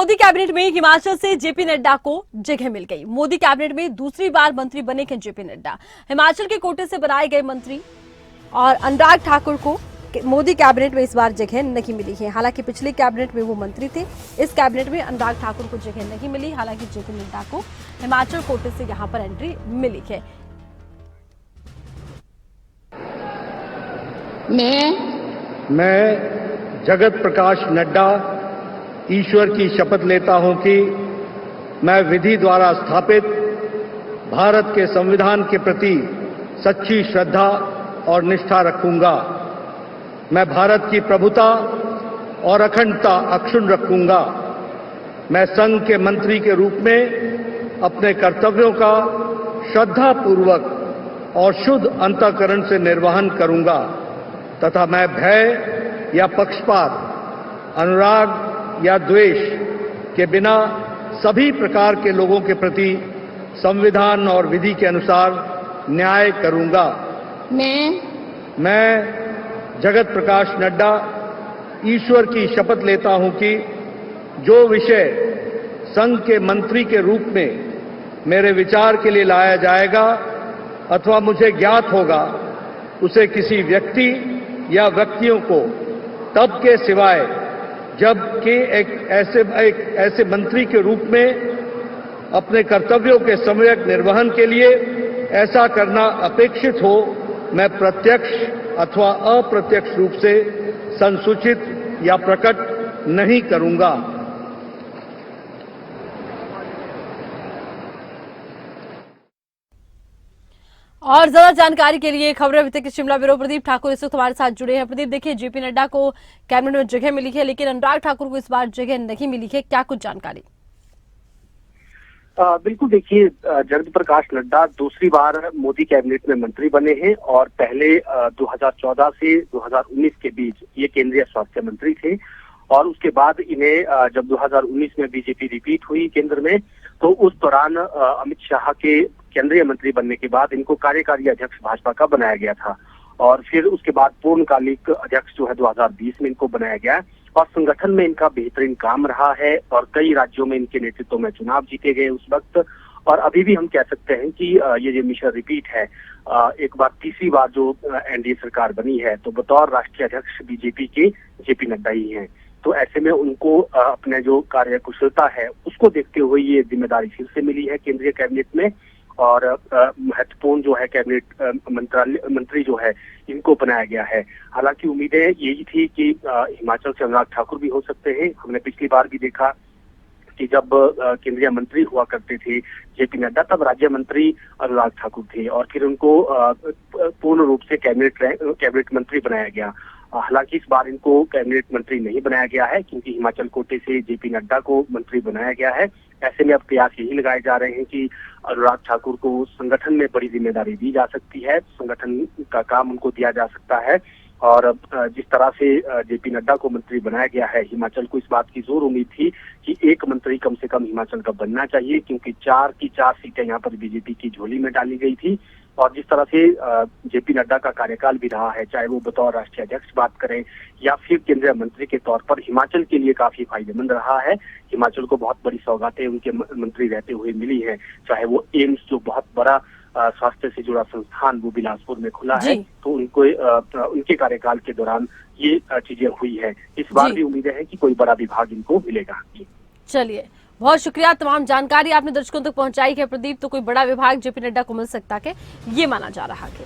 Modi cabinet में हिमाचल से JP Nadda को जगह मिल गई। मोदी कैबिनेट में दूसरी बार मंत्री बने हैं जेपी नड्डा। हिमाचल के कोटे से बनाए गए मंत्री और अनुराग ठाकुर को मोदी कैबिनेट में इस बार जगह नहीं मिली है। हालांकि पिछले कैबिनेट में वो मंत्री थे, इस कैबिनेट में अनुराग ठाकुर को जगह नहीं मिली। हालांकि जेपी नड्डा को हिमाचल कोटे से यहां पर एंट्री मिली है। मैं जगत प्रकाश नड्डा ईश्वर की शपथ लेता हूं कि मैं विधि द्वारा स्थापित भारत के संविधान के प्रति सच्ची श्रद्धा और निष्ठा रखूंगा। मैं भारत की प्रभुता और अखंडता अक्षुण्ण रखूंगा। मैं संघ के मंत्री के रूप में अपने कर्तव्यों का श्रद्धापूर्वक और शुद्ध अंतःकरण से निर्वहन करूंगा तथा मैं भय या पक्षपात, अनुराग या द्वेष के बिना सभी प्रकार के लोगों के प्रति संविधान और विधि के अनुसार न्याय करूंगा। मैं जगत प्रकाश नड्डा ईश्वर की शपथ लेता हूं कि जो विषय संघ के मंत्री के रूप में मेरे विचार के लिए लाया जाएगा अथवा मुझे ज्ञात होगा, उसे किसी व्यक्ति या व्यक्तियों को तब के सिवाय जबकि एक ऐसे मंत्री के रूप में अपने कर्तव्यों के सम्यक निर्वहन के लिए ऐसा करना अपेक्षित हो, मैं प्रत्यक्ष अथवा अप्रत्यक्ष रूप से संसूचित या प्रकट नहीं करूंगा। और ज्यादा जानकारी के लिए खबरें अभी तक शिमला ब्यूरो प्रदीप ठाकुर इस वक्त हमारे साथ जुड़े हैं। प्रदीप, देखिए जेपी नड्डा को कैबिनेट में जगह मिली है, लेकिन अनुराग ठाकुर को इस बार जगह नहीं मिली है, क्या कुछ जानकारी? बिल्कुल, देखिए जगत प्रकाश नड्डा दूसरी बार मोदी कैबिनेट में मंत्री बने हैं और पहले 2014 से 2019 के बीच ये केंद्रीय स्वास्थ्य मंत्री थे और उसके बाद इन्हें जब 2019 में बीजेपी रिपीट हुई केंद्र में, तो उस दौरान अमित शाह के केंद्रीय मंत्री बनने के बाद इनको कार्यकारी अध्यक्ष भाजपा का बनाया गया था और फिर उसके बाद पूर्णकालिक अध्यक्ष जो है 2020 में इनको बनाया गया और संगठन में इनका बेहतरीन काम रहा है और कई राज्यों में इनके नेतृत्व में चुनाव जीते गए उस वक्त। और अभी भी हम कह सकते हैं कि ये जो मिशन रिपीट है, एक बार तीसरी बार जो एनडीए सरकार बनी है, तो बतौर राष्ट्रीय अध्यक्ष बीजेपी के जेपी नड्डा ही हैं। तो ऐसे में उनको अपने जो कार्य कुशलता है उसको देखते हुए ये जिम्मेदारी फिर से मिली है केंद्रीय कैबिनेट में और महत्वपूर्ण जो है कैबिनेट मंत्री जो है इनको बनाया गया है। हालांकि उम्मीदें यही थी कि हिमाचल से अनुराग ठाकुर भी हो सकते हैं। हमने पिछली बार भी देखा कि जब केंद्रीय मंत्री हुआ करते थे जेपी नड्डा, तब राज्य मंत्री अनुराग ठाकुर थे और फिर उनको पूर्ण रूप से कैबिनेट मंत्री बनाया गया। हालांकि इस बार इनको कैबिनेट मंत्री नहीं बनाया गया है क्योंकि हिमाचल कोटे से जेपी नड्डा को मंत्री बनाया गया है। ऐसे में अब प्रयास यही लगाए जा रहे हैं कि अनुराग ठाकुर को संगठन में बड़ी जिम्मेदारी दी जा सकती है, संगठन का काम उनको दिया जा सकता है और जिस तरह से जेपी नड्डा को मंत्री बनाया गया है, हिमाचल को इस बात की जोर उम्मीद थी कि एक मंत्री कम से कम हिमाचल का बनना चाहिए क्योंकि 4 की 4 सीटें यहाँ पर बीजेपी की झोली में डाली गई थी। और जिस तरह से जेपी नड्डा का कार्यकाल भी रहा है, चाहे वो बतौर राष्ट्रीय अध्यक्ष बात करें या फिर केंद्रीय मंत्री के तौर पर, हिमाचल के लिए काफी फायदेमंद रहा है। हिमाचल को बहुत बड़ी सौगातें उनके मंत्री रहते हुए मिली हैं, चाहे वो एम्स जो बहुत बड़ा स्वास्थ्य से जुड़ा संस्थान वो बिलासपुर में खुला है, तो उनको उनके कार्यकाल के दौरान ये चीजें हुई है। इस बार भी उम्मीदें हैं कि कोई बड़ा विभाग इनको मिलेगा। चलिए, बहुत शुक्रिया, तमाम जानकारी आपने दर्शकों तक पहुंचाई है प्रदीप। तो कोई बड़ा विभाग जेपी नड्डा को मिल सकता है, ये माना जा रहा है।